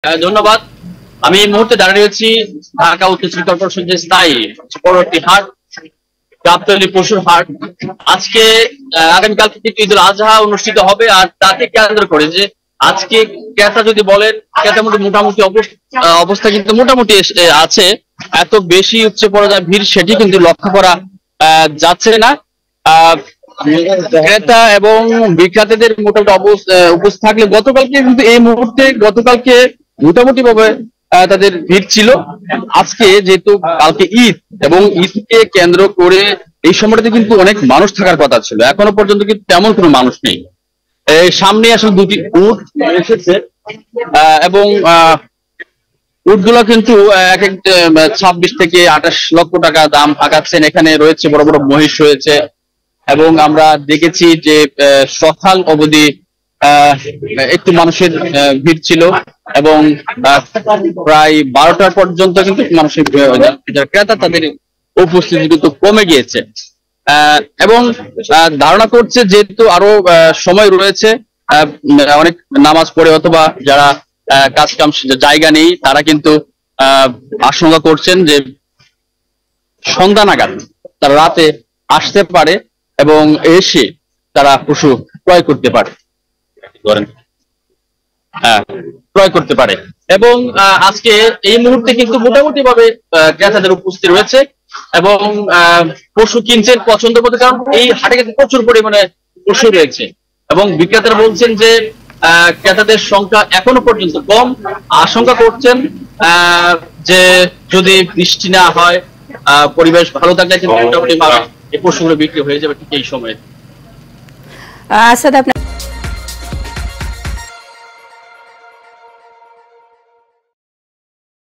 ধন্যবাদ। আমি এই মুহূর্তে দাঁড়িয়ে রয়েছি ঢাকা উত্তর সিটি কর্পোরেশন যে স্থায়ী পরবর্তী হাট, গাবতলী পশুর হাট। আজকে আগামীকাল থেকে ঈদুল আজহা অনুষ্ঠিত হবে, আর তাকে কেন্দ্র করে যে আজকে ক্রেতা যদি বলেন, ক্রেতা মোটামুটি অবস্থা কিন্তু মোটামুটি আছে। এত বেশি উচ্চ পর্যায়ে ভিড় সেটি কিন্তু লক্ষ্য করা যাচ্ছে না। ক্রেতা এবং বিক্রেতাদের মোটামুটি উপস্থিত থাকলে গতকালকে কিন্তু এই মুহূর্তে গতকালকে মোটামুটি ভাবে তাদের ভিড় ছিল। আজকে যেহেতু কালকে ঈদ এবং ঈদকে কেন্দ্র করে এই সময়টাতে কিন্তু অনেক মানুষ থাকার কথা ছিল, এখনো পর্যন্ত কিন্তু তেমন কোনো মানুষ নেই। সামনে আসলে দুটি উট এসেছে এবং উটগুলো কিন্তু এক এক 26 থেকে 28 লক্ষ টাকা দাম আগাচ্ছেন। এখানে রয়েছে বড় বড় মহিষ রয়েছে এবং আমরা দেখেছি যে সকাল অবধি একটু মানুষের ভিড় ছিল এবং প্রায় 12টা পর্যন্ত কিন্তু মানুষের ক্রেতা তাদের উপস্থিতি কিন্তু কমে গিয়েছে এবং ধারণা করছে যেহেতু আরো সময় রয়েছে, অনেক নামাজ পড়ে অথবা যারা কাজ কাম জায়গা নেই তারা কিন্তু আশঙ্কা করছেন যে সন্ধ্যা নাগাদ তারা রাতে আসতে পারে এবং এসে তারা পশু ক্রয় করতে পারে, ক্রয় করতে পারে। এবং আজকে এই মুহূর্তে কিন্তু মোটামুটি ভাবে ক্রেতাদের উপস্থিতি রয়েছে এবং পশু কিনছেন, পছন্দ করতে, কারণ এই হাটে কিন্তু প্রচুর পরিমাণে পশু রয়েছে এবং বিক্রেতারা বলছেন যে ক্রেতাদের সংখ্যা এখনো পর্যন্ত কম। আশঙ্কা করছেন যে যদি বৃষ্টি না হয়, পরিবেশ ভালো থাকলে কিন্তু মোটামুটি ভাবে এই পশুগুলো বিক্রি হয়ে যাবে ঠিক এই সময়ে। আসাদ,